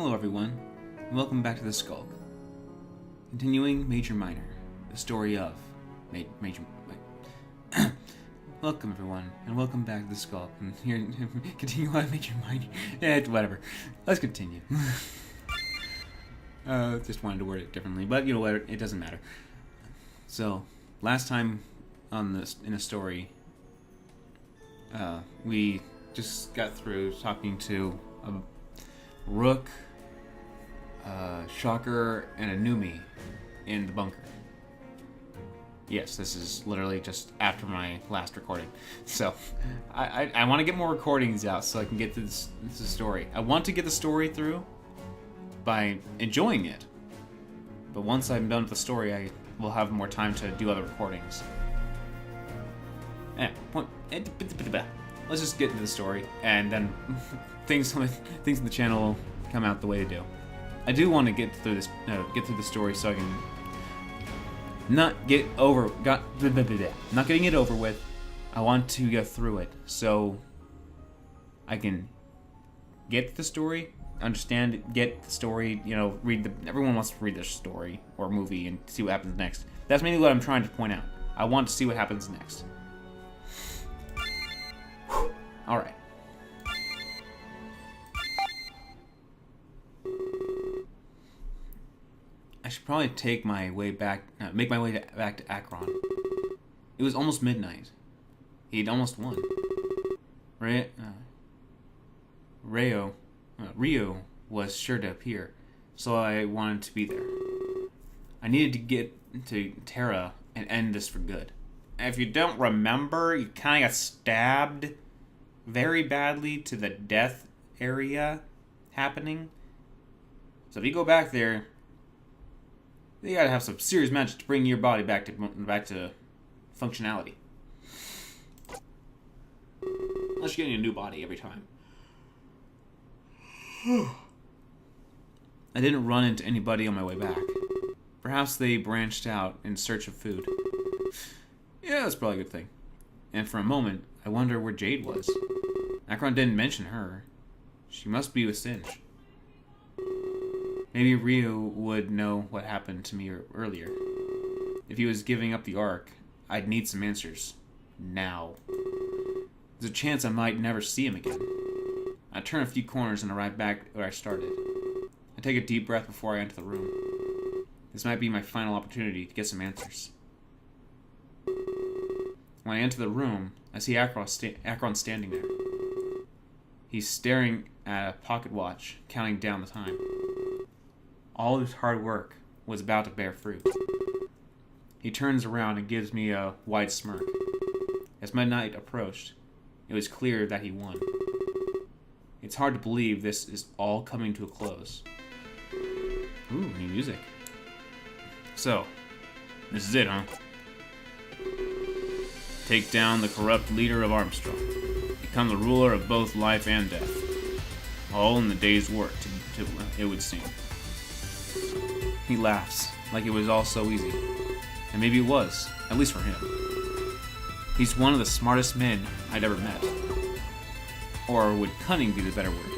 Hello everyone, and welcome back to The Skulk. Continuing Major Minor, the story of Major... Welcome everyone, and welcome back to The Skulk, and here, continue on Major Minor. Whatever. Let's continue. Just wanted to word it differently, but you know what, it doesn't matter. So, last time in the story, we just got through talking to a Rook, Shocker, and a Numi in the bunker. Yes, this is literally just after my last recording. So, I want to get more recordings out so I can get this story. I want to get the story through by enjoying it. But once I'm done with the story, I will have more time to do other recordings. Let's just get into the story, and then things in the channel will come out the way they do. I do want to get through the story so I can not getting it over with. I want to get through it so I can get the story, understand it, get the story. You know, everyone wants to read their story or movie and see what happens next. That's mainly what I'm trying to point out. I want to see what happens next. All right. I should probably make my way back to Akron. It was almost midnight. He'd almost won. Rio was sure to appear, so I wanted to be there. I needed to get to Terra and end this for good. If you don't remember, you kind of got stabbed very badly to the death area happening. So if you go back there, you gotta have some serious magic to bring your body back to functionality. Unless you're getting a new body every time. I didn't run into anybody on my way back. Perhaps they branched out in search of food. Yeah, that's probably a good thing. And for a moment, I wonder where Jade was. Akron didn't mention her. She must be with Singe. Maybe Rio would know what happened to me earlier. If he was giving up the Ark, I'd need some answers. Now. There's a chance I might never see him again. I turn a few corners and arrive back where I started. I take a deep breath before I enter the room. This might be my final opportunity to get some answers. When I enter the room, I see Akron standing there. He's staring at a pocket watch, counting down the time. All his hard work was about to bear fruit. He turns around and gives me a wide smirk. As midnight approached, it was clear that he won. It's hard to believe this is all coming to a close. Ooh, new music. So, this is it, huh? Take down the corrupt leader of Armstrong. Become the ruler of both life and death. All in the day's work, it would seem. He laughs, like it was all so easy. And maybe it was, at least for him. He's one of the smartest men I'd ever met. Or would cunning be the better word?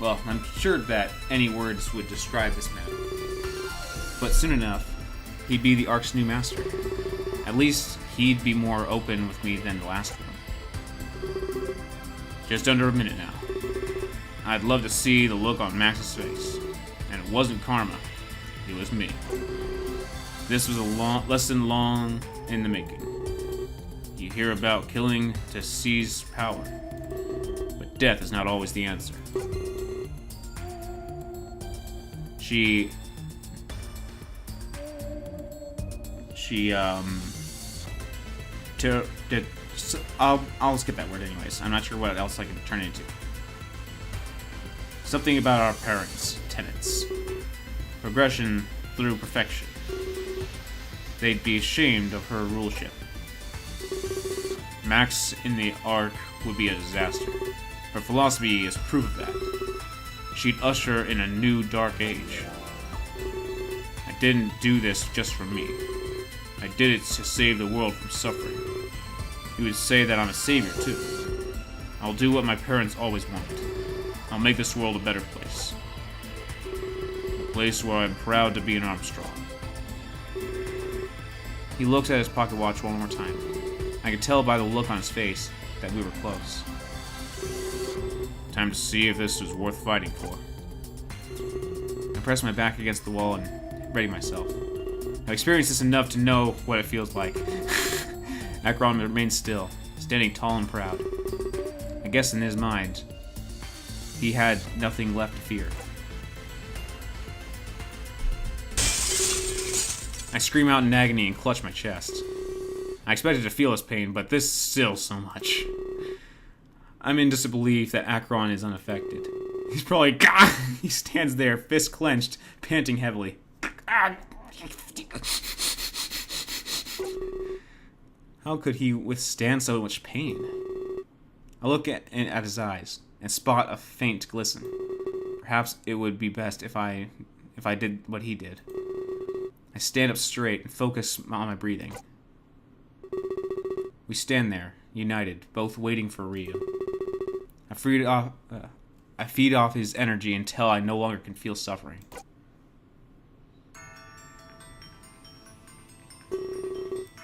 Well, I'm sure that any words would describe this man. But soon enough, he'd be the Ark's new master. At least, he'd be more open with me than the last one. Just under a minute now. I'd love to see the look on Max's face. And it wasn't karma. It was me. This was a lesson long in the making. You hear about killing to seize power. But death is not always the answer. I'll skip that word anyways. I'm not sure what else I can turn it into. Something about our parents' tenets. Progression through perfection. They'd be ashamed of her ruleship. Max in the Ark would be a disaster. Her philosophy is proof of that. She'd usher in a new dark age. I didn't do this just for me. I did it to save the world from suffering. You would say that I'm a savior, too. I'll do what my parents always wanted. I'll make this world a better place. place where I'm proud to be an Armstrong. He looked at his pocket watch one more time. I could tell by the look on his face that we were close. Time to see if this was worth fighting for. I pressed my back against the wall and readied myself. I've experienced this enough to know what it feels like. Akron remained still, standing tall and proud. I guess in his mind, he had nothing left to fear. I scream out in agony and clutch my chest. I expected to feel his pain, but this still so much. I'm in disbelief that Akron is unaffected. He's probably... He stands there, fist clenched, panting heavily. How could he withstand so much pain? I look at his eyes and spot a faint glisten. Perhaps it would be best if I did what he did. I stand up straight and focus on my breathing. We stand there, united, both waiting for Ryu. I feed off his energy until I no longer can feel suffering.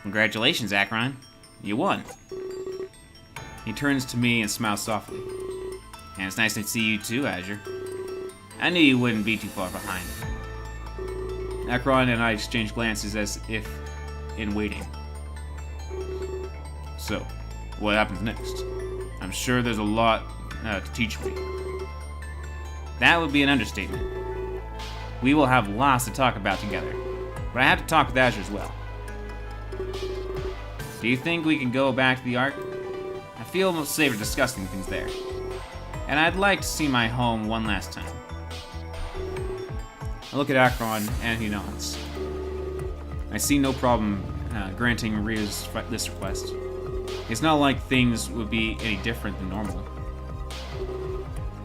Congratulations, Akron. You won. He turns to me and smiles softly. And it's nice to see you too, Azure. I knew you wouldn't be too far behind. Akron and I exchange glances as if in waiting. So, what happens next? I'm sure there's a lot to teach me. That would be an understatement. We will have lots to talk about together, but I have to talk with Azure as well. Do you think we can go back to the Ark? I feel most safer discussing things there, and I'd like to see my home one last time. I look at Akron, and he nods. I see no problem granting Ryu's this request. It's not like things would be any different than normal.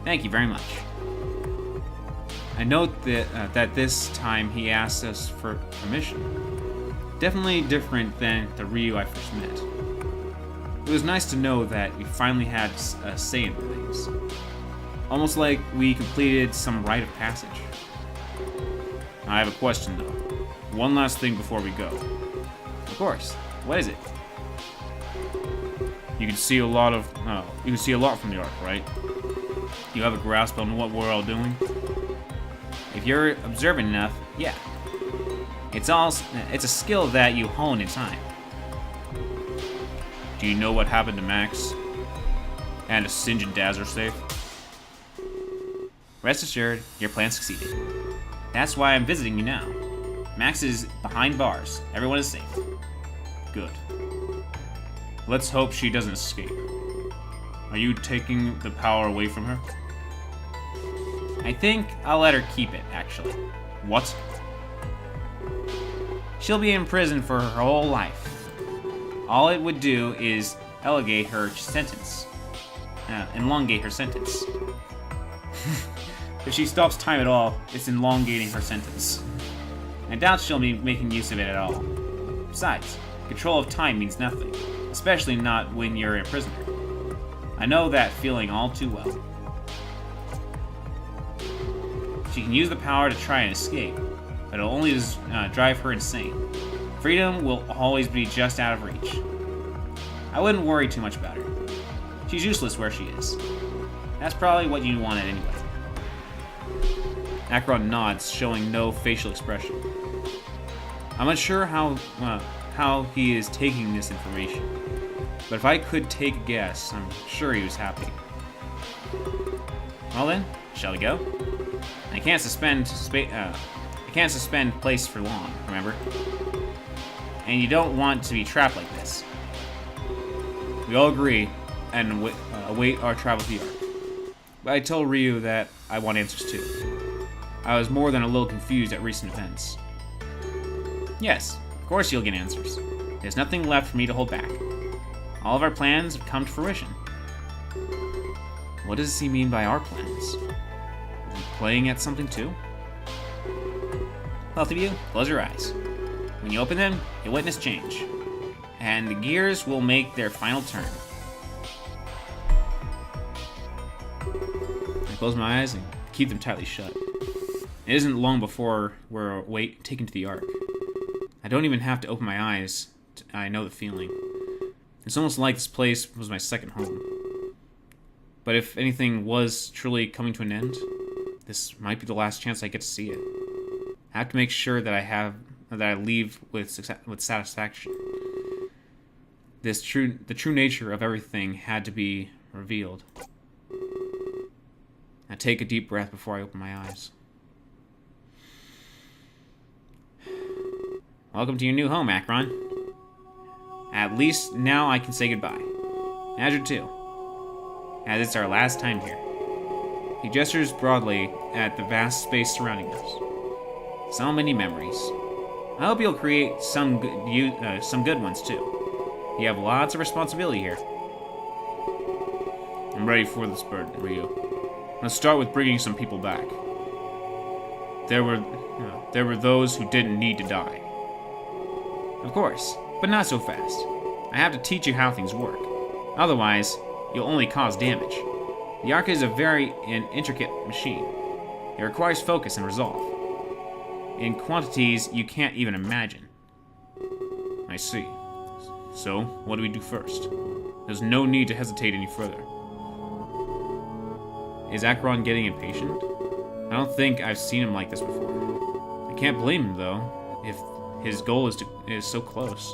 Thank you very much. I note that this time he asked us for permission. Definitely different than the Ryu I first met. It was nice to know that we finally had a say in things. Almost like we completed some rite of passage. I have a question, though. One last thing before we go. Of course. What is it? You can see a lot from the Ark, right? You have a grasp on what we're all doing? If you're observant enough, yeah. It's a skill that you hone in time. Do you know what happened to Max? And a Singe and Dazzler safe? Rest assured, your plan succeeded. That's why I'm visiting you now. Max is behind bars. Everyone is safe. Good. Let's hope she doesn't escape. Are you taking the power away from her? I think I'll let her keep it, actually. What? She'll be in prison for her whole life. All it would do is elongate her sentence. If she stops time at all, it's elongating her sentence. I doubt she'll be making use of it at all. Besides, control of time means nothing, especially not when you're a prisoner. I know that feeling all too well. She can use the power to try and escape, but it'll only drive her insane. Freedom will always be just out of reach. I wouldn't worry too much about her. She's useless where she is. That's probably what you wanted anyway. Akron nods, showing no facial expression. I'm unsure how he is taking this information, but if I could take a guess, I'm sure he was happy. Well then, shall we go? I can't suspend place for long, remember? And you don't want to be trapped like this. We all agree and await our travel to the Ark. But I told Ryu that I want answers too. I was more than a little confused at recent events. Yes, of course you'll get answers. There's nothing left for me to hold back. All of our plans have come to fruition. What does he mean by our plans? Are we playing at something too? Both of you, close your eyes. When you open them, you'll witness change. And the gears will make their final turn. I close my eyes and keep them tightly shut. It isn't long before we're taken to the Ark. I don't even have to open my eyes. I know the feeling. It's almost like this place was my second home. But if anything was truly coming to an end, this might be the last chance I get to see it. I have to make sure that I leave with satisfaction. The true nature of everything had to be revealed. I take a deep breath before I open my eyes. Welcome to your new home, Akron. At least now I can say goodbye. Azure too, as it's our last time here. He gestures broadly at the vast space surrounding us. So many memories. I hope you'll create some good ones too. You have lots of responsibility here. I'm ready for this burden, Ryu. Let's start with bringing some people back. There were those who didn't need to die. Of course, but not so fast. I have to teach you how things work. Otherwise, you'll only cause damage. The Ark is a very intricate machine. It requires focus and resolve. In quantities you can't even imagine. I see. So, what do we do first? There's no need to hesitate any further. Is Akron getting impatient? I don't think I've seen him like this before. I can't blame him, though, if his goal is so close.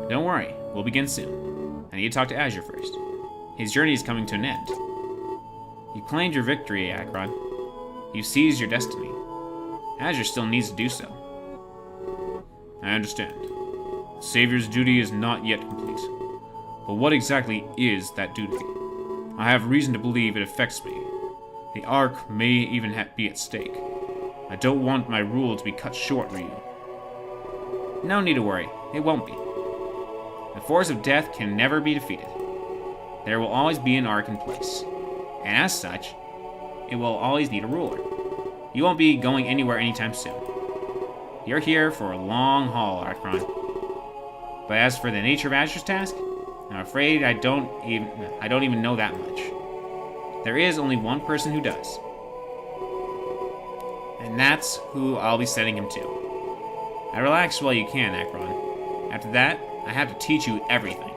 Don't worry, we'll begin soon. I need to talk to Azure first. His journey is coming to an end. You claimed your victory, Akron. You seized your destiny. Azure still needs to do so. I understand. The Savior's duty is not yet complete. But what exactly is that duty? I have reason to believe it affects me. The Ark may even be at stake. I don't want my rule to be cut short, Ryu. No need to worry. It won't be. The force of death can never be defeated. There will always be an Ark in place. And as such, it will always need a ruler. You won't be going anywhere anytime soon. You're here for a long haul, Akron. But as for the nature of Azure's task, I'm afraid I don't even know that much. There is only one person who does. And that's who I'll be sending him to. Now relax while you can, Akron. After that, I have to teach you everything.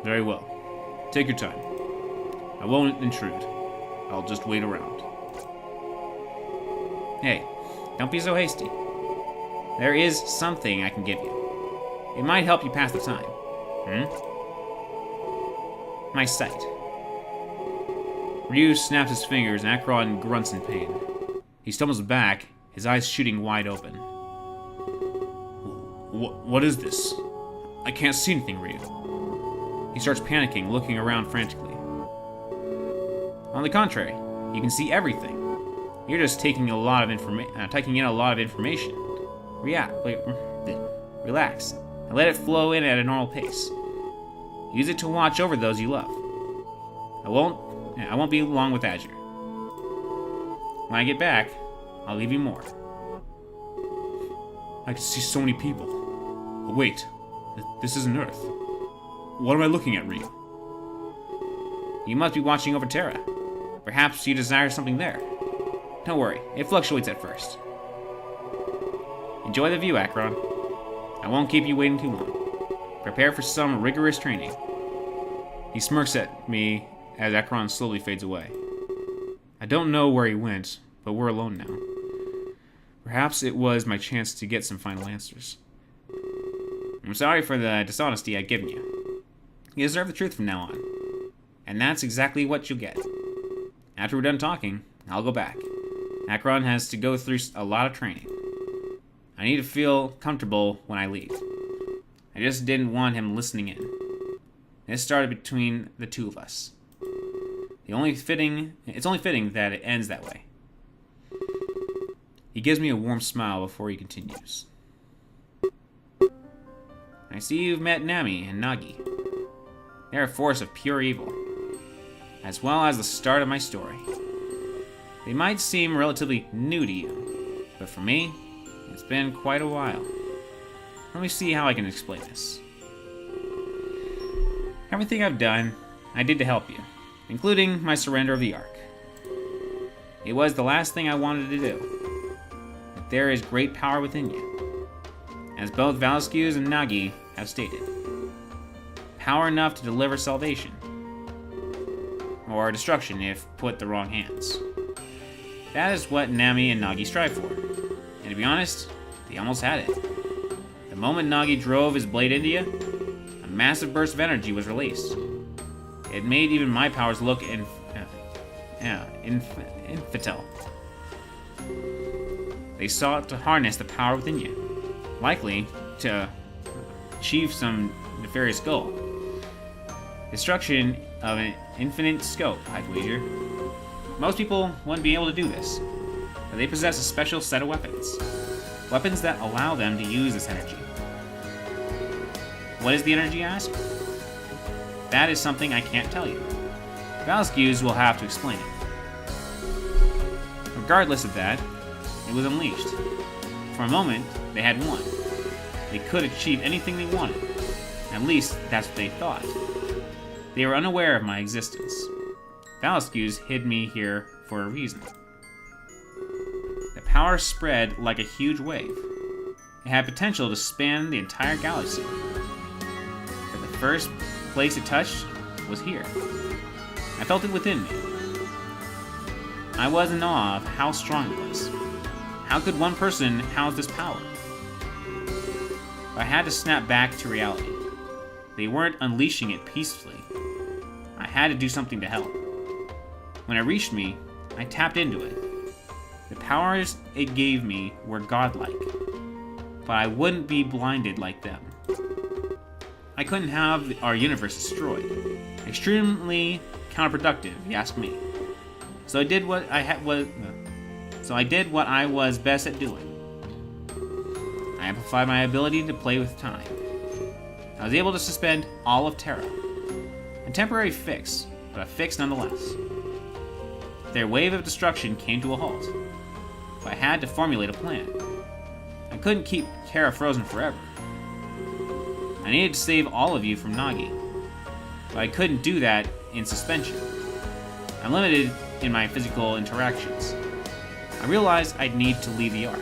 Very well. Take your time. I won't intrude. I'll just wait around. Hey, don't be so hasty. There is something I can give you. It might help you pass the time. My sight. Ryu snaps his fingers and Akron grunts in pain. He stumbles back, his eyes shooting wide open. What is this? I can't see anything, Ryu. He starts panicking, looking around frantically. On the contrary, you can see everything. You're just taking in a lot of information. Relax, and let it flow in at a normal pace. Use it to watch over those you love. I won't be long with Azure. When I get back, I'll leave you more. I can see so many people. Oh, wait, this isn't Earth. What am I looking at, Ryu? You must be watching over Terra. Perhaps you desire something there. Don't worry, it fluctuates at first. Enjoy the view, Akron. I won't keep you waiting too long. Prepare for some rigorous training. He smirks at me as Akron slowly fades away. I don't know where he went, but we're alone now. Perhaps it was my chance to get some final answers. I'm sorry for the dishonesty I've given you. You deserve the truth from now on. And that's exactly what you'll get. After we're done talking, I'll go back. Akron has to go through a lot of training. I need to feel comfortable when I leave. I just didn't want him listening in. This started between the two of us. It's only fitting that it ends that way. He gives me a warm smile before he continues. I see you've met Nami and Nagi. They're a force of pure evil, as well as the start of my story. They might seem relatively new to you, but for me, it's been quite a while. Let me see how I can explain this. Everything I've done, I did to help you, including my surrender of the Ark. It was the last thing I wanted to do. But there is great power within you, as both Valskyus and Nagi have stated. Power enough to deliver salvation, or destruction if put the wrong hands. That is what Nami and Nagi strive for, and to be honest, they almost had it. The moment Nagi drove his blade into you, a massive burst of energy was released. It made even my powers look infantile. They sought to harness the power within you, likely to achieve some nefarious goal. Destruction of an infinite scope, I'd wager. Most people wouldn't be able to do this, but they possess a special set of weapons. Weapons that allow them to use this energy. What is the energy, ask? That is something I can't tell you. Valskyus will have to explain it. Regardless of that, it was unleashed. For a moment, they had won. They could achieve anything they wanted. At least, that's what they thought. They were unaware of my existence. Valskyus hid me here for a reason. The power spread like a huge wave. It had potential to span the entire galaxy. But the first place it touched was here. I felt it within me. I was in awe of how strong it was. How could one person house this power? But I had to snap back to reality. They weren't unleashing it peacefully. I had to do something to help. When it reached me, I tapped into it. The powers it gave me were godlike, but I wouldn't be blinded like them. I couldn't have our universe destroyed. Extremely counterproductive, if you ask me. So I did what I was best at doing. I amplified my ability to play with time. I was able to suspend all of Terra. A temporary fix, but a fix nonetheless. Their wave of destruction came to a halt, but I had to formulate a plan. I couldn't keep Terra frozen forever. I needed to save all of you from Nagi, but I couldn't do that in suspension. I'm limited in my physical interactions. I realized I'd need to leave the Ark.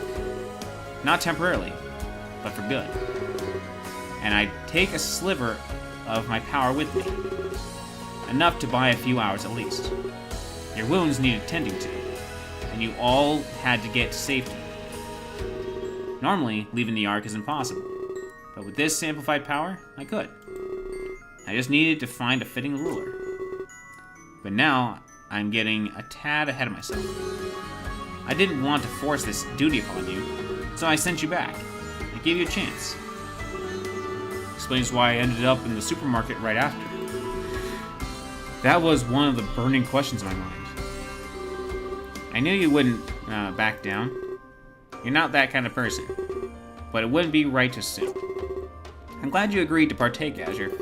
Not temporarily, but for good. And I'd take a sliver of my power with me. Enough to buy a few hours at least. Your wounds needed tending to, and you all had to get to safety. Normally, leaving the Ark is impossible, but with this amplified power, I could. I just needed to find a fitting ruler. But now, I'm getting a tad ahead of myself. I didn't want to force this duty upon you, so I sent you back. I gave you a chance. Explains why I ended up in the supermarket right after. That was one of the burning questions in my mind. I knew you wouldn't back down. You're not that kind of person. But it wouldn't be right to sue. I'm glad you agreed to partake, Azure.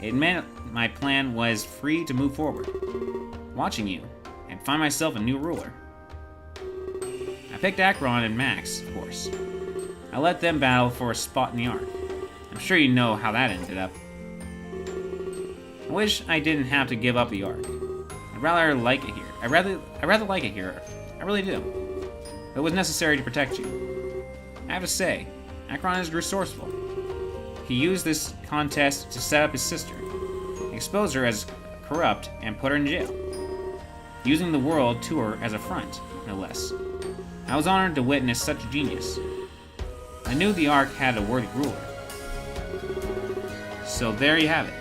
It meant my plan was free to move forward, watching you, and find myself a new ruler. I picked Akron and Max, of course. I let them battle for a spot in the Ark. I'm sure you know how that ended up. I wish I didn't have to give up the Ark. I'd rather like it here. I rather like it here. I really do. It was necessary to protect you. I have to say, Akron is resourceful. He used this contest to set up his sister, expose her as corrupt, and put her in jail, using the world tour as a front, no less. I was honored to witness such genius. I knew the Ark had a worthy ruler. So there you have it,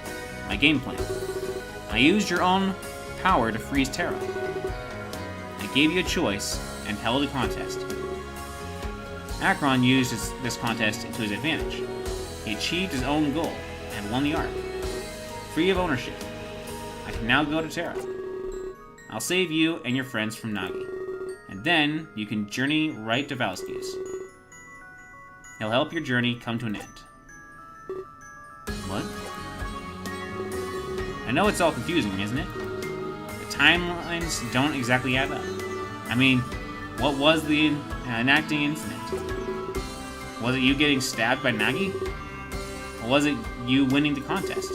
my game plan. I used your own power to freeze Terra. I gave you a choice and held a contest. Akron used this contest to his advantage. He achieved his own goal and won the Ark, free of ownership. I can now go to Terra. I'll save you and your friends from Nagi, and then you can journey right to Valskyus. He'll help your journey come to an end. What? I know it's all confusing, isn't it? The timelines don't exactly add up. I mean, what was the enacting incident? Was it you getting stabbed by Nagi? Or was it you winning the contest?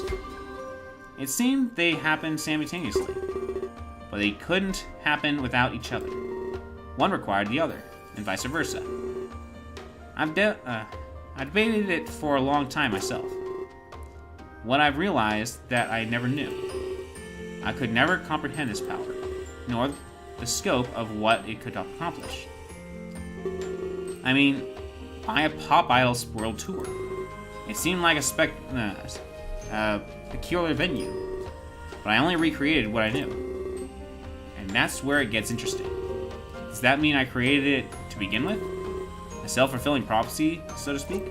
It seemed they happened simultaneously, but they couldn't happen without each other. One required the other, and vice versa. I debated it for a long time myself. What I've realized that I never knew. I could never comprehend this power, nor the scope of what it could accomplish. I mean, buy a Pop Idol's world tour. It seemed like a peculiar venue, but I only recreated what I knew. And that's where it gets interesting. Does that mean I created it to begin with? A self-fulfilling prophecy, so to speak?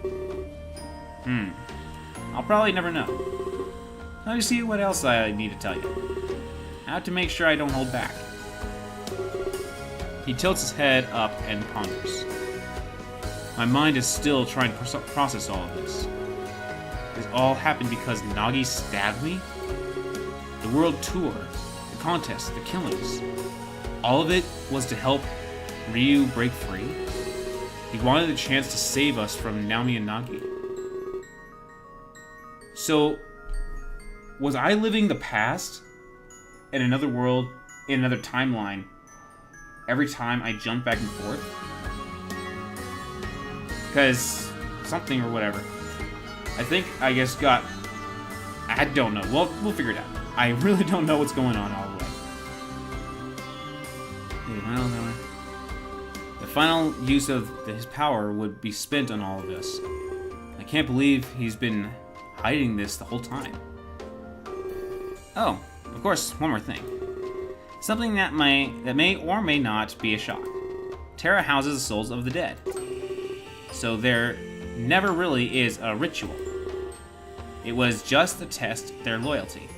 I'll probably never know. Let me see what else I need to tell you. How to make sure I don't hold back. He tilts his head up and ponders. My mind is still trying to process all of this. This all happened because Nagi stabbed me? The world tour, the contest, the killings. All of it was to help Ryu break free? He wanted a chance to save us from Naomi and Nagi. So, was I living the past in another world, in another timeline, every time I jumped back and forth? Because something or whatever. I guess I don't know. Well, we'll figure it out. I really don't know what's going on all the way. The final use of his power would be spent on all of this. I can't believe he's been hiding this the whole time. Oh, of course, one more thing. Something that may or may not be a shock. Terra houses the souls of the dead. So there never really is a ritual. It was just to test their loyalty.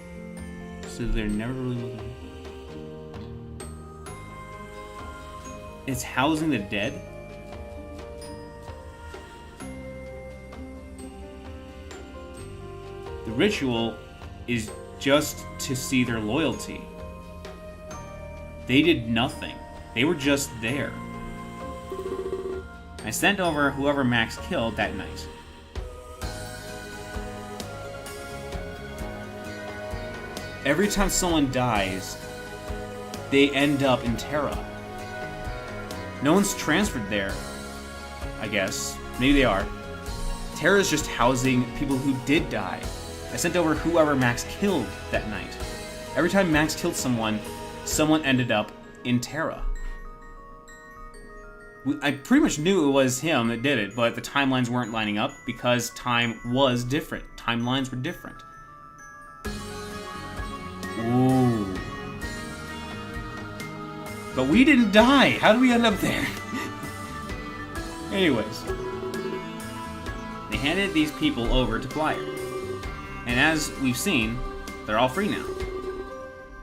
So there never really was a... It's housing the dead? The ritual is just to see their loyalty. They did nothing. They were just there. I sent over whoever Max killed that night. Every time someone dies, they end up in Terra. No one's transferred there, I guess. Maybe they are. Terra's just housing people who did die. I sent over whoever Max killed that night. Every time Max killed someone, someone ended up in Terra. I pretty much knew it was him that did it, but the timelines weren't lining up because time was different. Timelines were different. Ooh. But we didn't die. How did we end up there? Anyways. They handed these people over to Flyer. And as we've seen, they're all free now.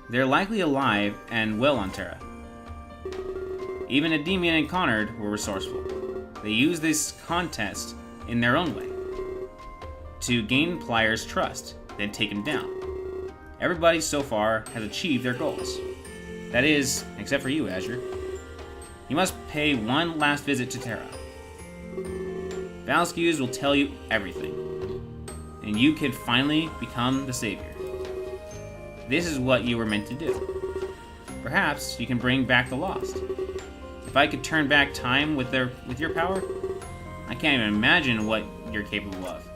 They're likely alive and well on Terra. Even Endymion and Connard were resourceful. They used this contest in their own way to gain Plyer's trust, then take him down. Everybody so far has achieved their goals. That is, except for you, Azure. You must pay one last visit to Terra. Valscues will tell you everything, and you can finally become the savior. This is what you were meant to do. Perhaps you can bring back the lost. If I could turn back time with your power, I can't even imagine what you're capable of.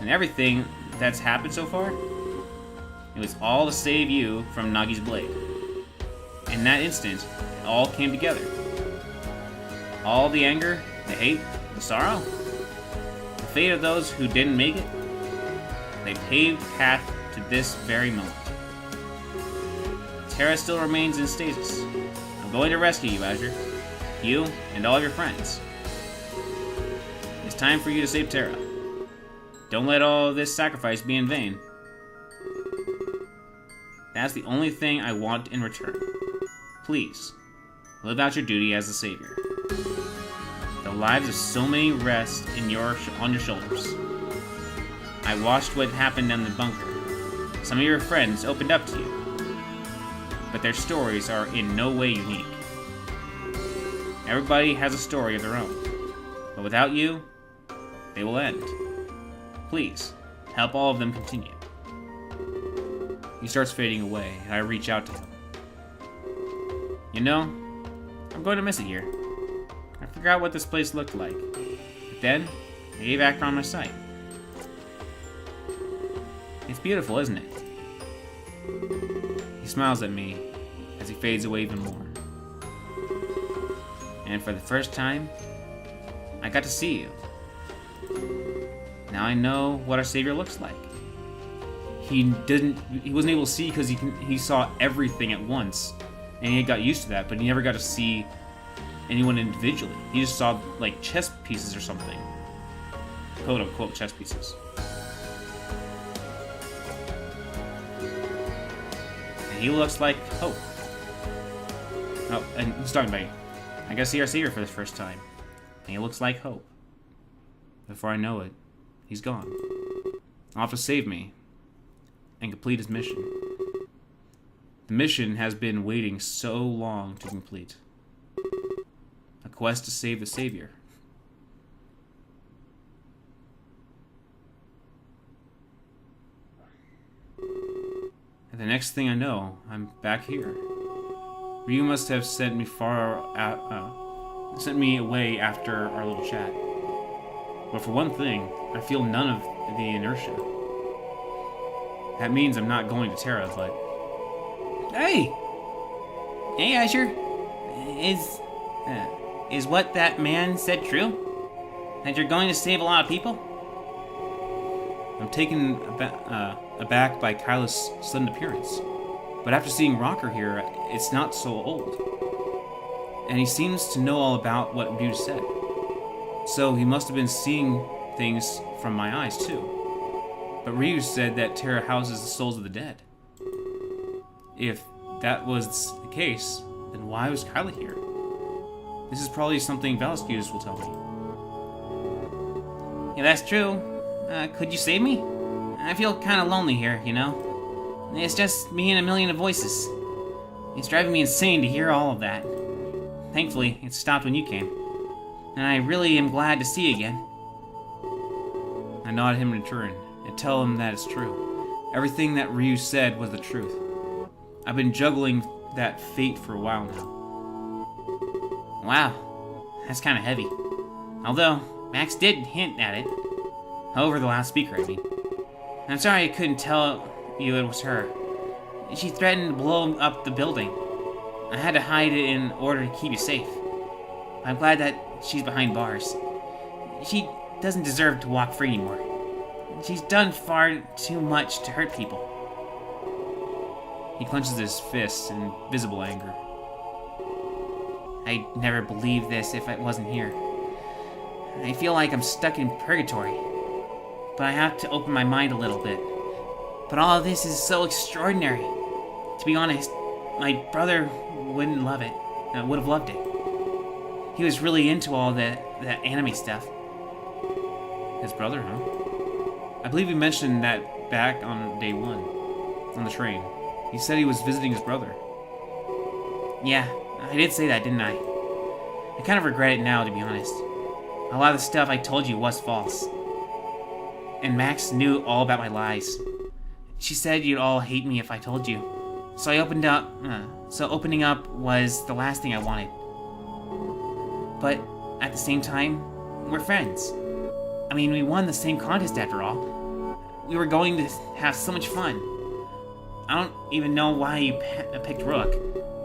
And everything that's happened so far, it was all to save you from Nagi's blade. In that instant, it all came together. All the anger, the hate, the sorrow, the fate of those who didn't make it, they paved the path to this very moment. Terra still remains in stasis. I'm going to rescue you, Azure. You and all of your friends. It's time for you to save Terra. Don't let all of this sacrifice be in vain. That's the only thing I want in return. Please, live out your duty as the savior. The lives of so many rest on your shoulders. I watched what happened in the bunker. Some of your friends opened up to you, but their stories are in no way unique. Everybody has a story of their own, but without you, they will end. Please, help all of them continue. He starts fading away, and I reach out to him. You know, I'm going to miss it here. I forgot what this place looked like. But then, I gave back on my sight. It's beautiful, isn't it? He smiles at me as he fades away even more. And for the first time, I got to see you. Now I know what our Savior looks like. He wasn't able to see because he saw everything at once, and he got used to that, but he never got to see anyone individually. He just saw, like, chess pieces or something. Quote-unquote chess pieces. And he looks like hope. Oh, and he's talking about, I got to see our Savior for the first time. And he looks like hope. Before I know it, he's gone. I'll have to save me and complete his mission. The mission has been waiting so long to complete. A quest to save the Savior. And the next thing I know, I'm back here. Ryu must have sent me sent me away after our little chat. But for one thing, I feel none of the inertia. That means I'm not going to Terra, but... Hey! Hey, Azure. Is what that man said true? That you're going to save a lot of people? I'm taken aback by Kyla's sudden appearance. But after seeing Rocker here, it's not so old. And he seems to know all about what Ryu said. So he must have been seeing things from my eyes, too. But Ryu said that Terra houses the souls of the dead. If that was the case, then why was Kyla here? This is probably something Velasquez will tell me. Yeah, that's true. Could you save me? I feel kind of lonely here, you know? It's just me and a million of voices. It's driving me insane to hear all of that. Thankfully, it stopped when you came. And I really am glad to see you again. I nod at him in return and tell him that it's true. Everything that Ryu said was the truth. I've been juggling that fate for a while now. Wow, that's kind of heavy. Although, Max did hint at it. Over the loudspeaker, I mean. I'm sorry I couldn't tell you it was her. She threatened to blow up the building. I had to hide it in order to keep you safe. I'm glad that she's behind bars. She doesn't deserve to walk free anymore. She's done far too much to hurt people. He clenches his fists in visible anger. I'd never believe this if I wasn't here. I feel like I'm stuck in purgatory. But I have to open my mind a little bit. But all of this is so extraordinary. To be honest, my brother wouldn't love it. Would have loved it. He was really into all that anime stuff. His brother, huh? I believe he mentioned that back on day one, on the train. He said he was visiting his brother. Yeah, I did say that, didn't I? I kind of regret it now, to be honest. A lot of the stuff I told you was false. And Max knew all about my lies. She said you'd all hate me if I told you. So I opened up. So opening up was the last thing I wanted. But at the same time, we're friends. I mean, we won the same contest after all. We were going to have so much fun. I don't even know why you picked Rook,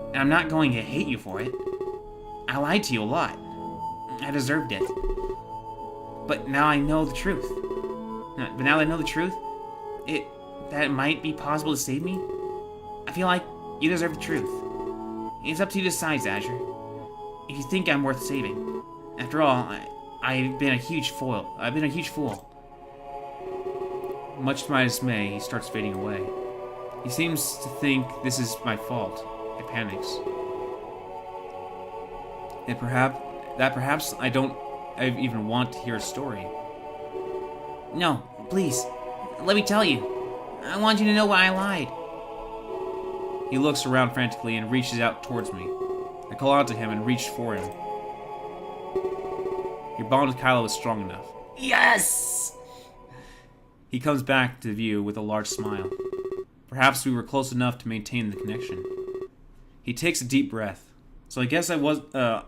and I'm not going to hate you for it. I lied to you a lot. I deserved it. But now I know the truth. But now that I know the truth, that it might be possible to save me, I feel like you deserve the truth. It's up to you to decide, Azure. If you think I'm worth saving. After all, I've been a huge fool. Much to my dismay, he starts fading away. He seems to think this is my fault. It panics. And perhaps I don't even want to hear a story. No, please. Let me tell you. I want you to know why I lied. He looks around frantically and reaches out towards me. I call out to him and reach for him. Your bond with Kylo is strong enough. Yes! He comes back to view with a large smile. Perhaps we were close enough to maintain the connection. He takes a deep breath. So I guess I know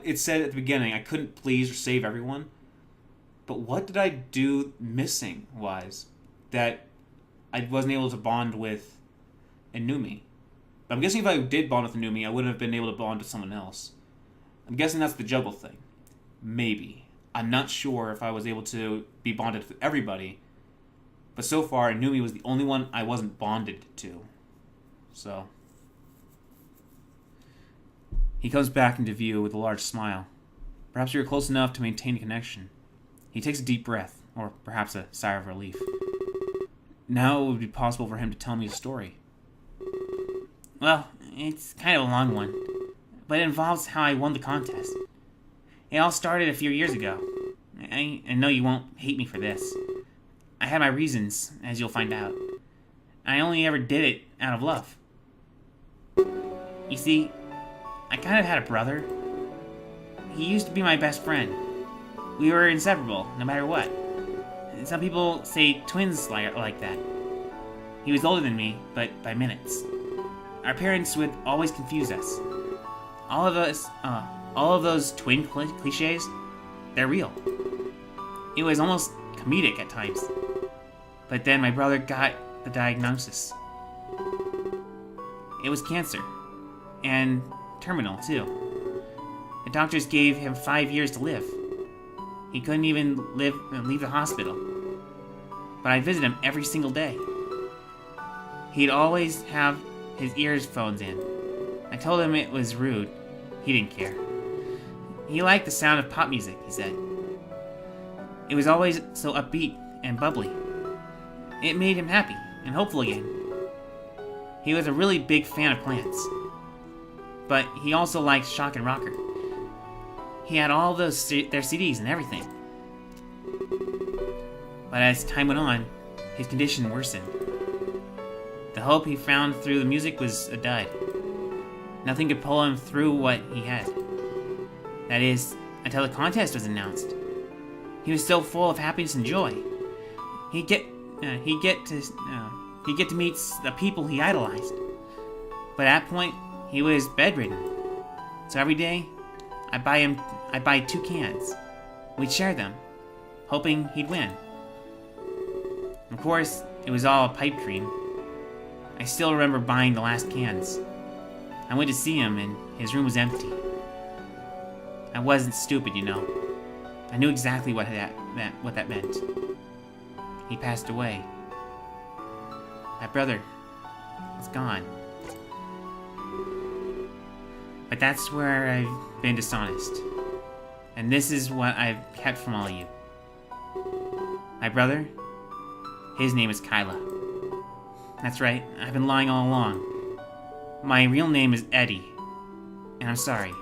it said at the beginning I couldn't please or save everyone. But what did I do missing-wise that I wasn't able to bond with Inumi? I'm guessing if I did bond with Inumi, I wouldn't have been able to bond with someone else. I'm guessing that's the juggle thing. Maybe. I'm not sure if I was able to be bonded with everybody. But so far, Inumi was the only one I wasn't bonded to. So. He comes back into view with a large smile. Perhaps we were close enough to maintain a connection. He takes a deep breath, or perhaps a sigh of relief. Now it would be possible for him to tell me a story. Well, it's kind of a long one, but it involves how I won the contest. It all started a few years ago. I know you won't hate me for this. I had my reasons, as you'll find out. I only ever did it out of love. You see, I kind of had a brother. He used to be my best friend. We were inseparable, no matter what. Some people say twins like that. He was older than me, but by minutes. Our parents would always confuse us. All of those twin cliches, they're real. It was almost comedic at times. But then my brother got the diagnosis. It was cancer. And terminal, too. The doctors gave him 5 years to live. He couldn't even leave the hospital. But I visited him every single day. He'd always have his earphones in. I told him it was rude. He didn't care. He liked the sound of pop music, he said. It was always so upbeat and bubbly. It made him happy and hopeful again. He was a really big fan of plants. But he also liked shock and rocker. He had all their CDs and everything. But as time went on, his condition worsened. The hope he found through the music was a dud. Nothing could pull him through what he had. That is, until the contest was announced. He was so full of happiness and joy. He'd get to meet the people he idolized. But at that point, he was bedridden. So every day, I'd buy 2 cans. We'd share them, hoping he'd win. Of course, it was all a pipe dream. I still remember buying the last cans. I went to see him, and his room was empty. I wasn't stupid, you know. I knew exactly what that meant. He passed away. My brother was gone. But that's where I've been dishonest. And this is what I've kept from all of you. My brother, his name is Kyla. That's right, I've been lying all along. My real name is Eddie. And I'm sorry.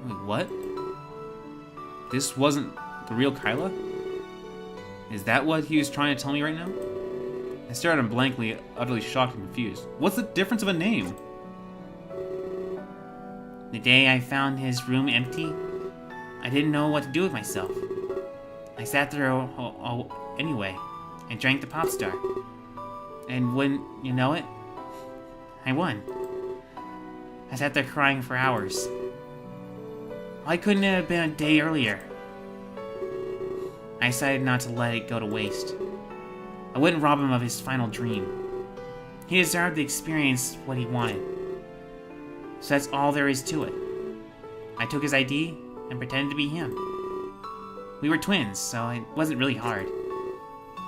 Wait, what? This wasn't the real Kyla? Is that what he was trying to tell me right now? I stared at him blankly, utterly shocked and confused. What's the difference of a name? The day I found his room empty, I didn't know what to do with myself. I sat there anyway, and drank the pop star. And wouldn't you know it, I won. I sat there crying for hours. Why couldn't it have been a day earlier? I decided not to let it go to waste. I wouldn't rob him of his final dream. He deserved to experience what he wanted. So that's all there is to it. I took his ID and pretended to be him. We were twins, so it wasn't really hard.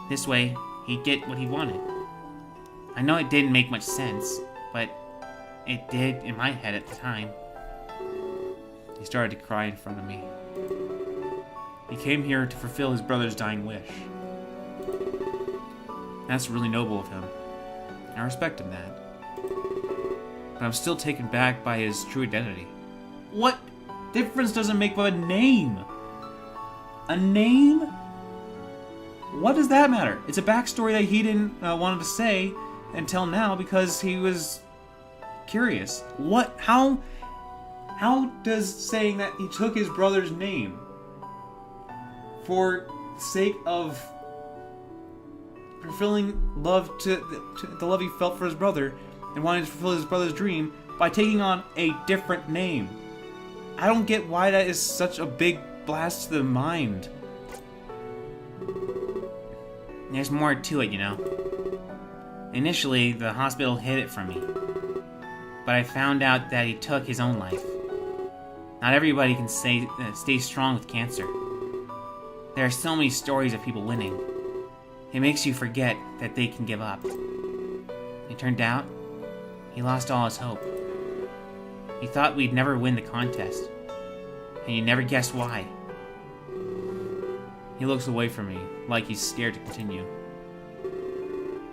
This way, he'd get what he wanted. I know it didn't make much sense, but it did in my head at the time. He started to cry in front of me. He came here to fulfill his brother's dying wish. That's really noble of him. I respect him that. But I'm still taken back by his true identity. What difference does it make with a name? A name? What does that matter? It's a backstory that he didn't want to say until now because he was curious. What? How does saying that he took his brother's name for the sake of fulfilling love to the love he felt for his brother and wanting to fulfill his brother's dream by taking on a different name. I don't get why that is such a big blast to the mind. There's more to it, you know. Initially, the hospital hid it from me, but I found out that he took his own life. Not everybody can stay strong with cancer. There are so many stories of people winning. It makes you forget that they can give up. It turned out, he lost all his hope. He thought we'd never win the contest, and you never guess why. He looks away from me, like he's scared to continue.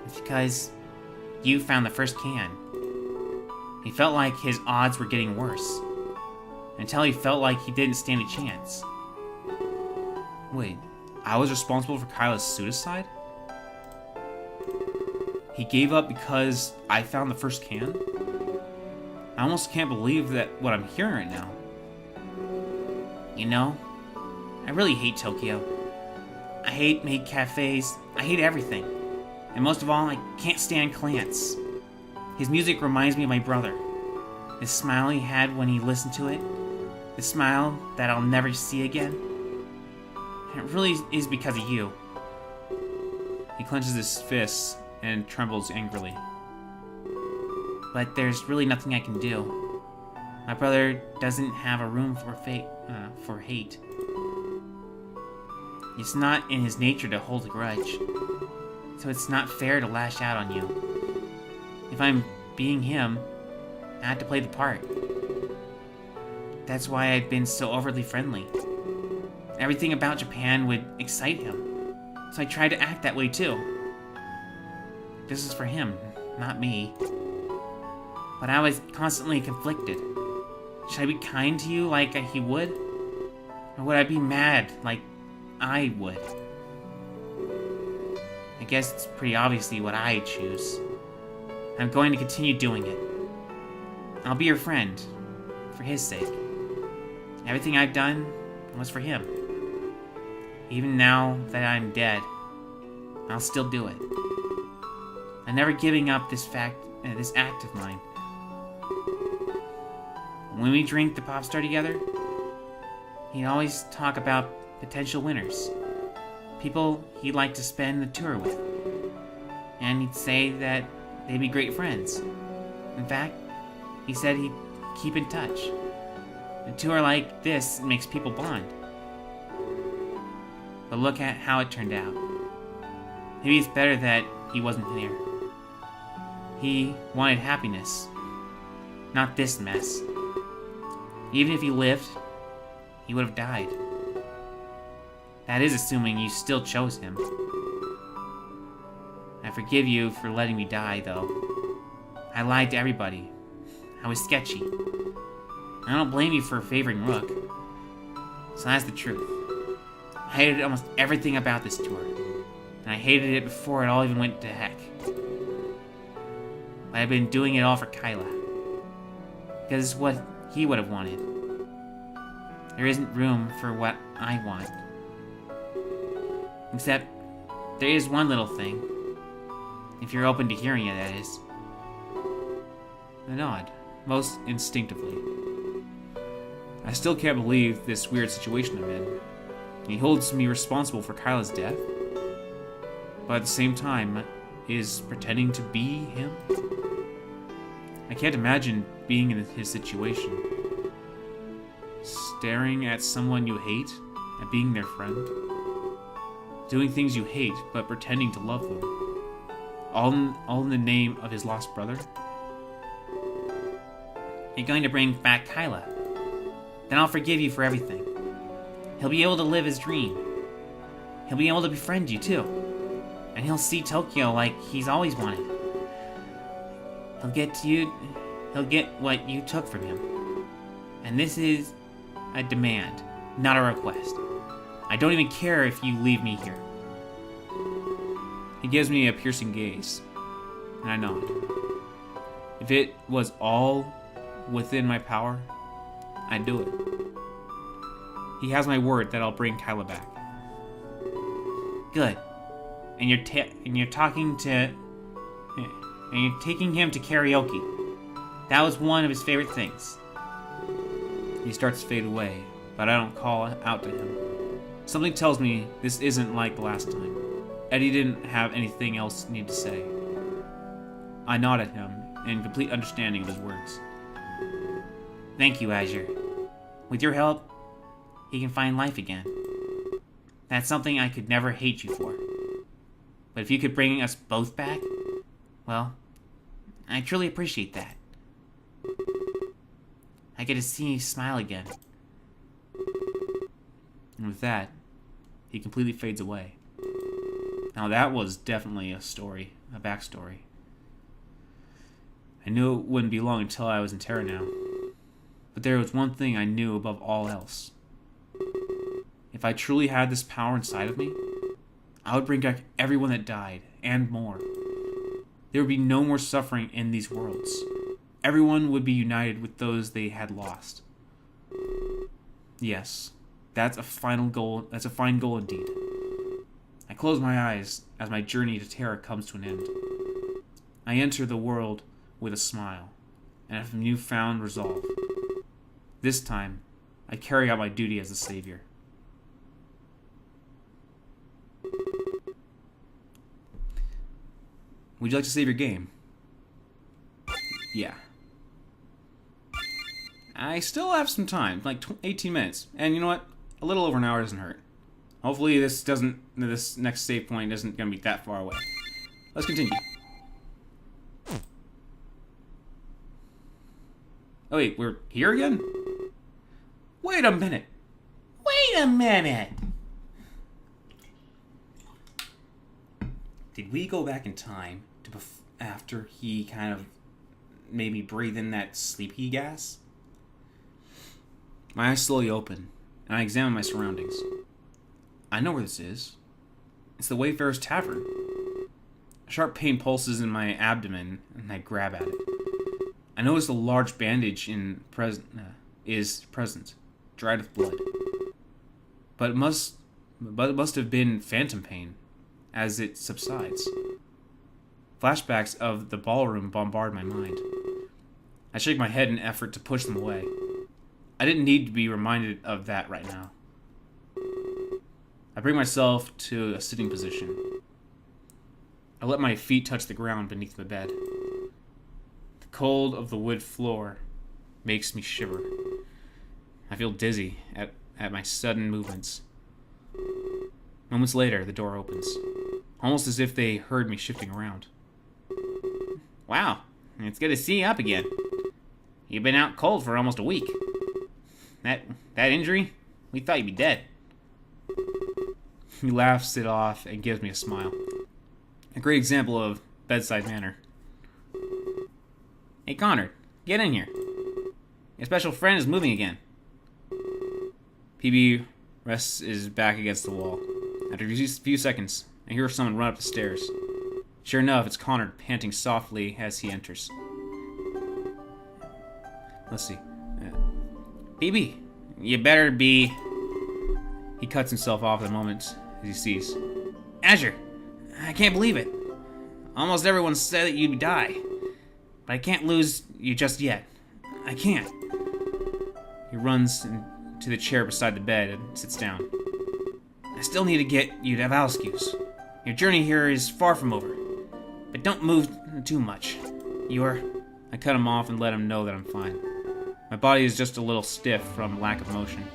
It's because you found the first can. He felt like his odds were getting worse, until he felt like he didn't stand a chance. Wait, I was responsible for Kyla's suicide? He gave up because I found the first can? I almost can't believe that what I'm hearing right now. You know, I really hate Tokyo. I hate maid cafes, I hate everything. And most of all, I can't stand Clance. His music reminds me of my brother. The smile he had when he listened to it. The smile that I'll never see again. And it really is because of you. He clenches his fists and trembles angrily. But there's really nothing I can do. My brother doesn't have a room for hate. It's not in his nature to hold a grudge. So it's not fair to lash out on you. If I'm being him, I have to play the part. That's why I've been so overly friendly. Everything about Japan would excite him. So I tried to act that way too. This is for him, not me. But I was constantly conflicted. Should I be kind to you like he would? Or would I be mad like I would? I guess it's pretty obviously what I choose. I'm going to continue doing it. I'll be your friend, for his sake. Everything I've done was for him. Even now that I'm dead, I'll still do it. I'm never giving up this act of mine. When we drink the Popstar together, he'd always talk about potential winners. People he'd like to spend the tour with. And he'd say that they'd be great friends. In fact, he said he'd keep in touch. A tour like this makes people bond. But look at how it turned out. Maybe it's better that he wasn't there. He wanted happiness, not this mess. Even if he lived, he would have died. That is assuming you still chose him. I forgive you for letting me die, though. I lied to everybody. I was sketchy. I don't blame you for favoring Rook. So that's the truth. I hated almost everything about this tour. And I hated it before it all even went to heck. But I've been doing it all for Kyla. Because it's what he would have wanted. There isn't room for what I want. Except, there is one little thing. If you're open to hearing it, that is. I nod, most instinctively. I still can't believe this weird situation I'm in. He holds me responsible for Kyla's death, but at the same time, is pretending to be him? I can't imagine being in his situation. Staring at someone you hate and being their friend. Doing things you hate, but pretending to love them. All in the name of his lost brother? You're going to bring back Kyla. Then I'll forgive you for everything. He'll be able to live his dream. He'll be able to befriend you, too. And he'll see Tokyo like he's always wanted. He'll get what you took from him. And this is a demand, not a request. I don't even care if you leave me here. He gives me a piercing gaze, and I nod. If it was all within my power, I'd do it. He has my word that I'll bring Kyla back. Good. and you're talking to, and you're taking him to karaoke. That was one of his favorite things. He starts to fade away, but I don't call out to him. Something tells me this isn't like the last time. Eddie didn't have anything else need to say. I nod at him in complete understanding of his words. Thank you, Azure. With your help, he can find life again. That's something I could never hate you for. But if you could bring us both back, well, I truly appreciate that. I get to see you smile again. And with that, he completely fades away. Now that was definitely a story, a backstory. I knew it wouldn't be long until I was in Terra now. But there was one thing I knew above all else. If I truly had this power inside of me, I would bring back everyone that died, and more. There would be no more suffering in these worlds. Everyone would be united with those they had lost. Yes, that's a final goal. That's a fine goal indeed. I close my eyes as my journey to Terra comes to an end. I enter the world with a smile and a newfound resolve. This time, I carry out my duty as a savior. Would you like to save your game? Yeah. I still have some time, like 18 minutes. And you know what? A little over an hour doesn't hurt. Hopefully this next save point isn't going to be that far away. Let's continue. Oh wait, we're here again? Wait a minute! Wait a minute! Did we go back in time to after he kind of made me breathe in that sleepy gas? My eyes slowly open, and I examine my surroundings. I know where this is. It's the Wayfarer's Tavern. A sharp pain pulses in my abdomen, and I grab at it. I notice a large bandage is present, dried with blood. But it must have been phantom pain, as it subsides. Flashbacks of the ballroom bombard my mind. I shake my head in an effort to push them away. I didn't need to be reminded of that right now. I bring myself to a sitting position. I let my feet touch the ground beneath the bed. The cold of the wood floor makes me shiver. I feel dizzy at my sudden movements. Moments later, the door opens, almost as if they heard me shifting around. Wow, it's good to see you up again. You've been out cold for almost a week. That injury? We thought you'd be dead. He laughs it off and gives me a smile. A great example of bedside manner. Hey Connor, get in here. Your special friend is moving again. PB rests his back against the wall. After a few seconds, I hear someone run up the stairs. Sure enough, it's Connor panting softly as he enters. Let's see. PB, you better be... He cuts himself off at the moment as he sees. Azure, I can't believe it. Almost everyone said that you'd die. But I can't lose you just yet. I can't. He runs to the chair beside the bed and sits down. I still need to get you to Valscues. Your journey here is far from over. But don't move too much. I cut him off and let him know that I'm fine. My body is just a little stiff from lack of motion.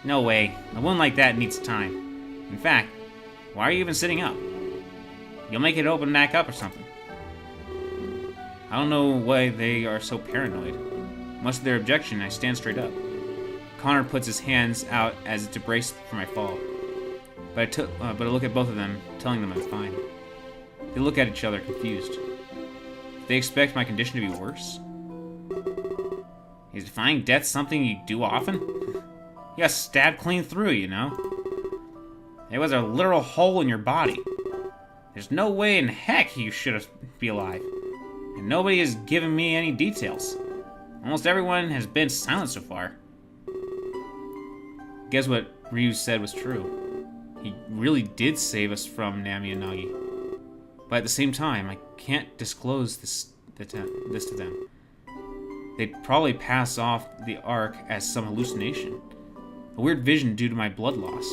No way. A wound like that needs time. In fact, why are you even sitting up? You'll make it open back up or something. I don't know why they are so paranoid. Much to their objection, I stand straight up. Connor puts his hands out as if to brace for my fall. But I look at both of them, telling them I'm fine. They look at each other, confused. Do they expect my condition to be worse? Is defying death something you do often? You got stabbed clean through, you know? There was a literal hole in your body. There's no way in heck you should be alive. And nobody has given me any details. Almost everyone has been silent so far. Guess what Ryu said was true. He really did save us from Nami and Nagi. But at the same time, I can't disclose this to them. They'd probably pass off the Ark as some hallucination. A weird vision due to my blood loss.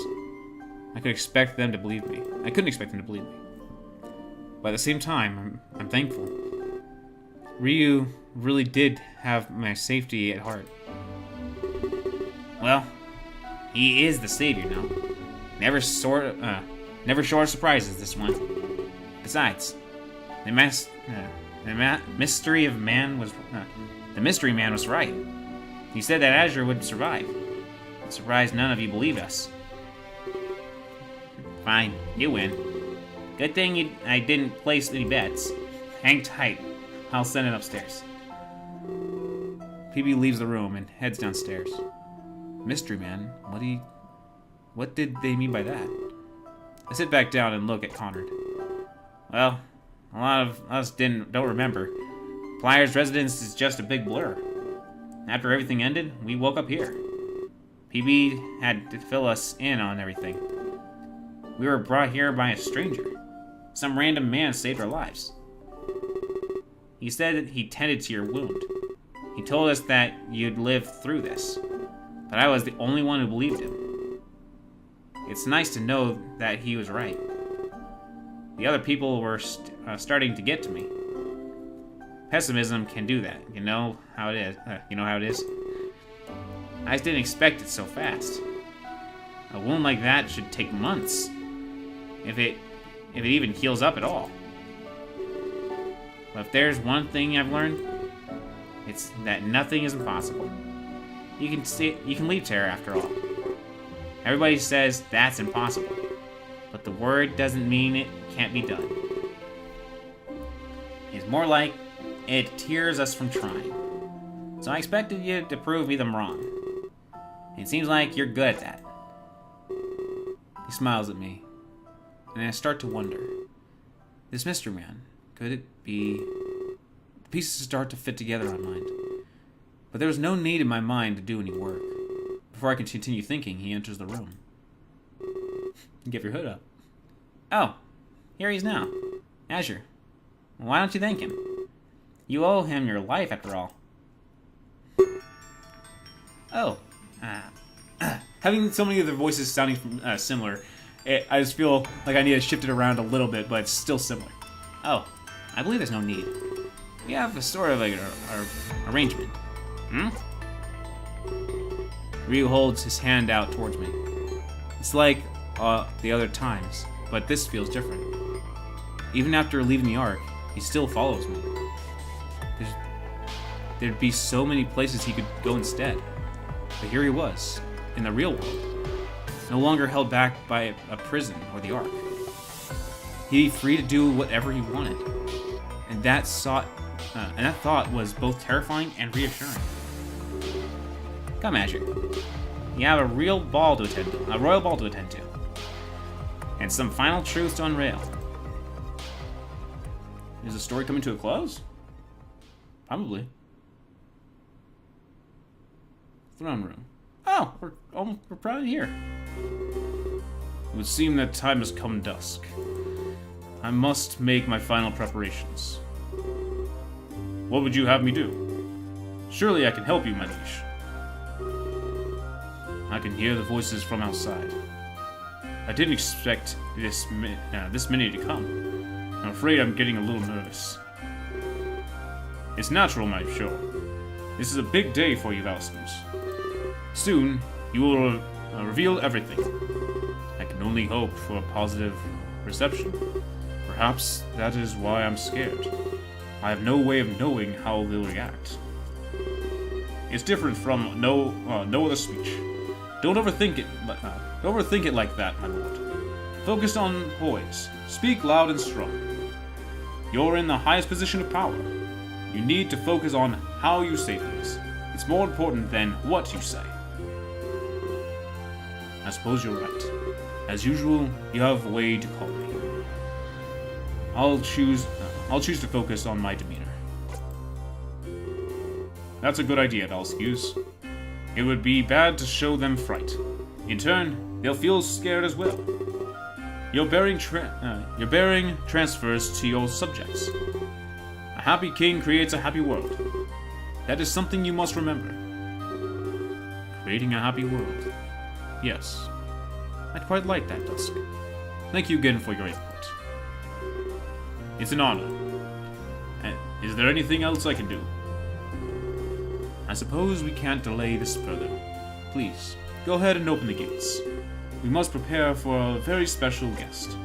I couldn't expect them to believe me. But at the same time, I'm thankful. Ryu really did have my safety at heart. Well, he is the savior now. Never short of surprises, this one. Besides, the mystery man was right. He said that Azure would survive. I'm surprised none of you believe us. Fine, you win. Good thing I didn't place any bets. Hang tight. I'll send it upstairs. PB leaves the room and heads downstairs. Mystery man? What did they mean by that? I sit back down and look at Conrad. Well, a lot of us don't remember. Plyer's residence is just a big blur. After everything ended, we woke up here. PB had to fill us in on everything. We were brought here by a stranger. Some random man saved our lives. He said that he tended to your wound. He told us that you'd live through this. But I was the only one who believed him. It's nice to know that he was right. The other people were starting to get to me. Pessimism can do that. You know how it is. I just didn't expect it so fast. A wound like that should take months, if it even heals up at all. But if there's one thing I've learned, it's that nothing is impossible. You can leave Terra after all. Everybody says that's impossible, but the word doesn't mean it can't be done. It's more like it deters us from trying. So I expected you to prove me them wrong. It seems like you're good at that. He smiles at me, and I start to wonder. This mystery man, could it be... The pieces start to fit together on mind. But there was no need in my mind to do any work. Before I could continue thinking, he enters the room. Give your hood up. Oh, here he is now. Azure. Why don't you thank him? You owe him your life, after all. Oh. Having so many of their voices sounding similar, I just feel like I need to shift it around a little bit, but it's still similar. Oh, I believe there's no need. We have a sort of like a arrangement. Ryu holds his hand out towards me. It's like the other times, but this feels different. Even after leaving the Ark, he still follows me. There'd be so many places he could go instead. But here he was, in the real world, no longer held back by a prison or the Ark. He'd be free to do whatever he wanted. And that thought was both terrifying and reassuring. Come, Azure. You have a royal ball to attend to. And some final truths to unveil. Is the story coming to a close? Probably. Throne room. Oh, we're probably here. It would seem that time has come dusk. I must make my final preparations. What would you have me do? Surely I can help you, my liege. I can hear the voices from outside. I didn't expect this many to come. I'm afraid I'm getting a little nervous. It's natural, my sure. This is a big day for you Valsons. Soon, you will reveal everything. I can only hope for a positive reception. Perhaps that is why I'm scared. I have no way of knowing how they'll react. It's different from no other speech. Don't overthink it like that, my lord. Focus on poise. Speak loud and strong. You're in the highest position of power. You need to focus on how you say things. It's more important than what you say. I suppose you're right. As usual, you have a way to call me. I'll choose to focus on my demeanor. That's a good idea, Valscuse. It would be bad to show them fright. In turn, they'll feel scared as well. Your bearing transfers to your subjects. A happy king creates a happy world. That is something you must remember. Creating a happy world. Yes. I'd quite like that, Dusk. Thank you again for your input. It's an honor. Is there anything else I can do? I suppose we can't delay this further. Please, go ahead and open the gates. We must prepare for a very special guest.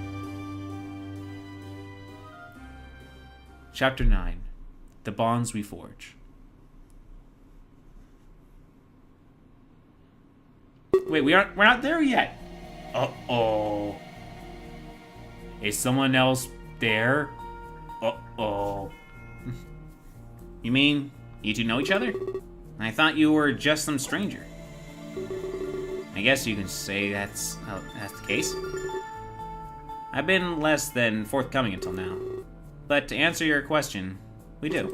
Chapter 9. The Bonds We Forge. Wait, we're not there yet. Uh-oh. Is someone else there? Uh-oh. You mean you two know each other? I thought you were just some stranger. I guess you can say that's the case. I've been less than forthcoming until now. But to answer your question, we do.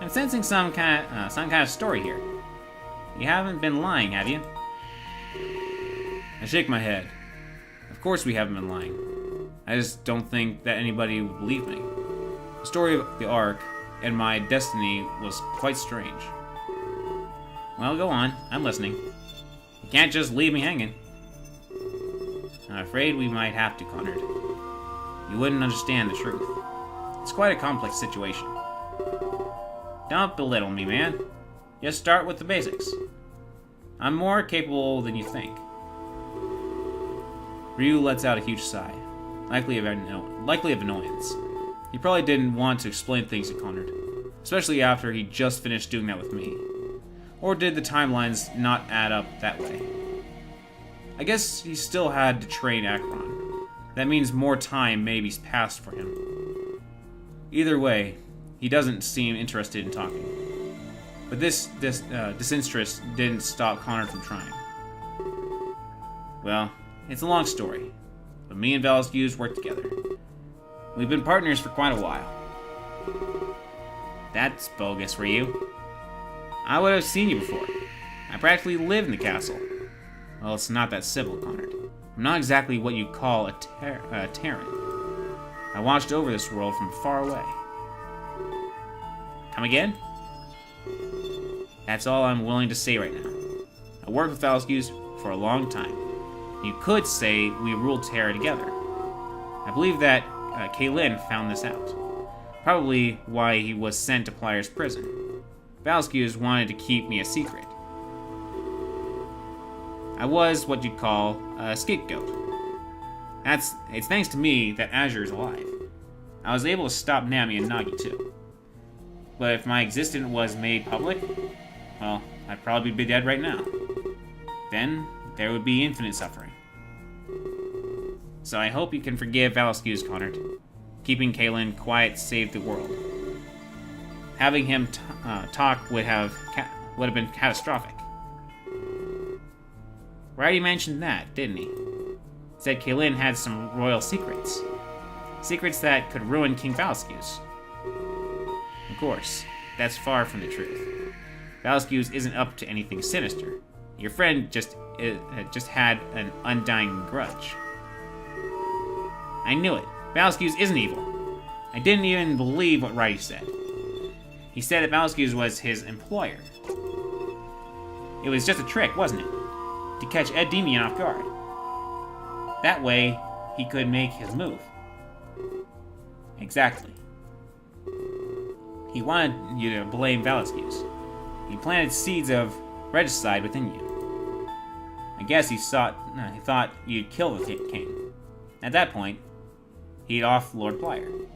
I'm sensing some kind of story here. You haven't been lying, have you? I shake my head. Of course we haven't been lying. I just don't think that anybody would believe me. The story of the Ark and my destiny was quite strange. Well, go on. I'm listening. You can't just leave me hanging. I'm afraid we might have to, Conrad. You wouldn't understand the truth. It's quite a complex situation. Don't belittle me, man. Just start with the basics. I'm more capable than you think. Ryu lets out a huge sigh, likely of annoyance. He probably didn't want to explain things to Conrad, especially after he just finished doing that with me. Or did the timelines not add up that way? I guess he still had to train Akron. That means more time may be passed for him. Either way, he doesn't seem interested in talking. But this disinterest didn't stop Conrad from trying. Well, it's a long story, but me and Velasquez work together. We've been partners for quite a while. That's bogus for you. I would have seen you before. I practically live in the castle. Well, it's not that civil, Conrad. I'm not exactly what you'd call a Terran. I watched over this world from far away. Come again? That's all I'm willing to say right now. I worked with Velasquez for a long time. You could say we ruled Terra together. I believe that Kaylin found this out. Probably why he was sent to Pliers prison. Velasquez wanted to keep me a secret. I was what you'd call a scapegoat. It's thanks to me that Azure is alive. I was able to stop Nami and Nagi too. But if my existence was made public, well, I'd probably be dead right now. Then there would be infinite suffering. So I hope you can forgive Velasquez, Conrad. Keeping Kaylin quiet saved the world. Having him talk would have been catastrophic. Righty mentioned that, didn't he? Said Kaylin had some royal secrets. Secrets that could ruin King Velasquez. Of course, that's far from the truth. Velasquez isn't up to anything sinister. Your friend just had an undying grudge. I knew it. Velasquez isn't evil. I didn't even believe what Righty said. He said that Velasquez was his employer. It was just a trick, wasn't it? To catch Ed Demian off guard. That way, he could make his move. Exactly. He wanted you to blame Velasquez. He planted seeds of regicide within you. I guess he thought you'd kill the king. At that point, he'd off Lord Plier.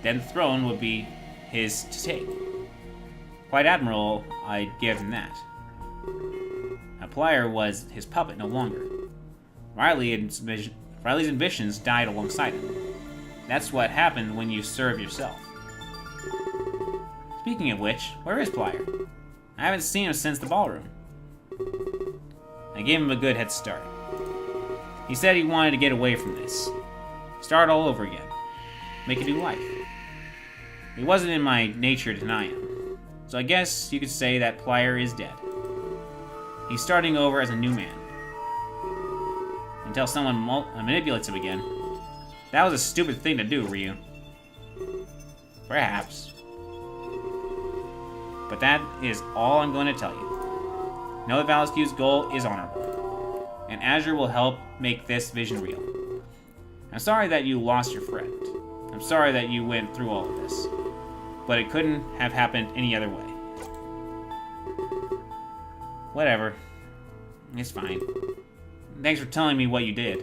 Then the throne would be his to take. Quite admirable, I'd give him that. Plier was his puppet no longer. Riley's ambitions died alongside him. That's what happened when you serve yourself. Speaking of which, where is Plier? I haven't seen him since the ballroom. I gave him a good head start. He said he wanted to get away from this. Start all over again. Make a new life. It wasn't in my nature to deny him. So I guess you could say that Plier is dead. He's starting over as a new man. until someone manipulates him again. That was a stupid thing to do, Ryu. Perhaps. But that is all I'm going to tell you. Know that Valescu's goal is honorable, and Azure will help make this vision real. I'm sorry that you lost your friend. I'm sorry that you went through all of this. But it couldn't have happened any other way. Whatever. It's fine. Thanks for telling me what you did.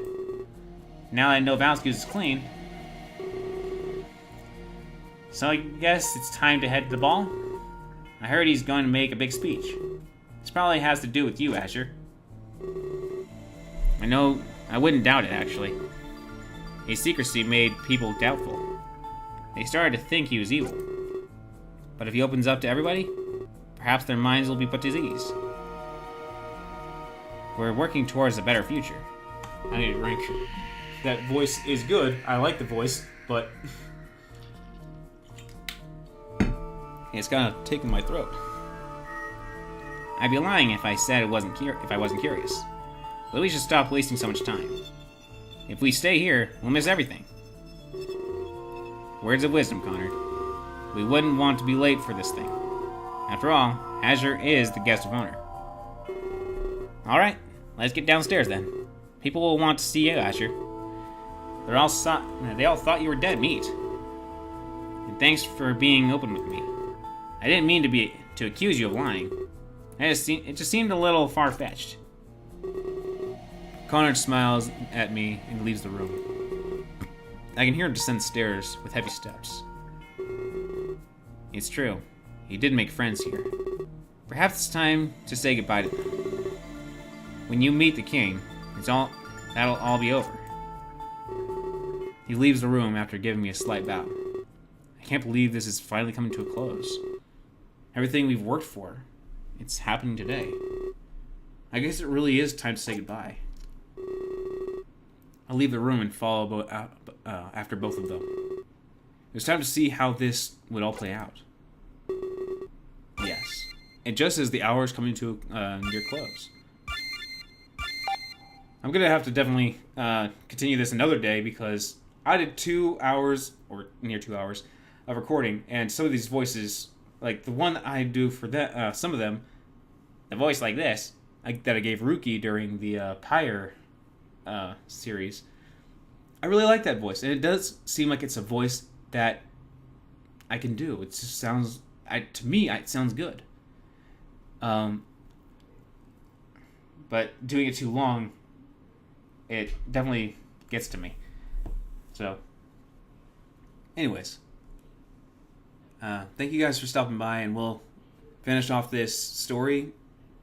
Now that I know Valescu's is clean. So I guess it's time to head to the ball? I heard he's going to make a big speech. This probably has to do with you, Azure. I know, I wouldn't doubt it, actually. His secrecy made people doubtful. They started to think he was evil. But if he opens up to everybody, perhaps their minds will be put to ease. We're working towards a better future. I need a drink. That voice is good. I like the voice, but it's kind of taking my throat. I'd be lying if I said I wasn't curious. But we should stop wasting so much time. If we stay here, we'll miss everything. Words of wisdom, Connor. We wouldn't want to be late for this thing. After all, Azure is the guest of honor. Alright, let's get downstairs then. People will want to see you, Azure. They all thought you were dead meat. And thanks for being open with me. I didn't mean to accuse you of lying. It just seemed a little far-fetched. Connor smiles at me and leaves the room. I can hear him descend the stairs with heavy steps. It's true. He did make friends here. Perhaps it's time to say goodbye to them. When you meet the king, that'll all be over. He leaves the room after giving me a slight bow. I can't believe this is finally coming to a close. Everything we've worked for, it's happening today. I guess it really is time to say goodbye. I'll leave the room and follow after both of them. It was time to see how this would all play out. Yes. And just as the hour is coming to near close. I'm going to have to definitely continue this another day because I did 2 hours, or near 2 hours, of recording. And some of these voices, like the one I do for some of them, the voice like this, that I gave Ruki during the Pyre series, I really like that voice. And it does seem like it's a voice that I can do. It just sounds, to me, it sounds good. But doing it too long, it definitely gets to me. So, anyways, thank you guys for stopping by, and we'll finish off this story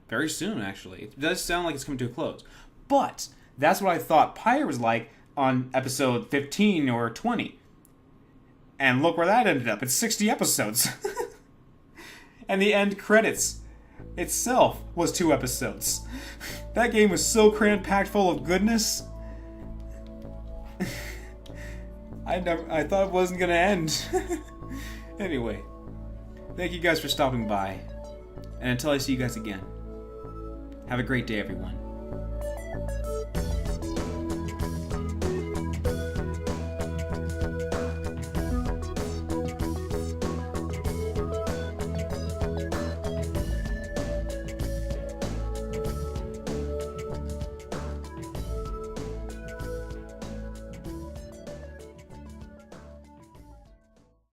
very soon, actually. It does sound like it's coming to a close. But that's what I thought Pyre was like on episode 15 or 20. And look where that ended up. It's 60 episodes. And the end credits itself was 2 episodes. That game was so cram-packed full of goodness. I thought it wasn't going to end. Anyway, thank you guys for stopping by. And until I see you guys again, have a great day, everyone.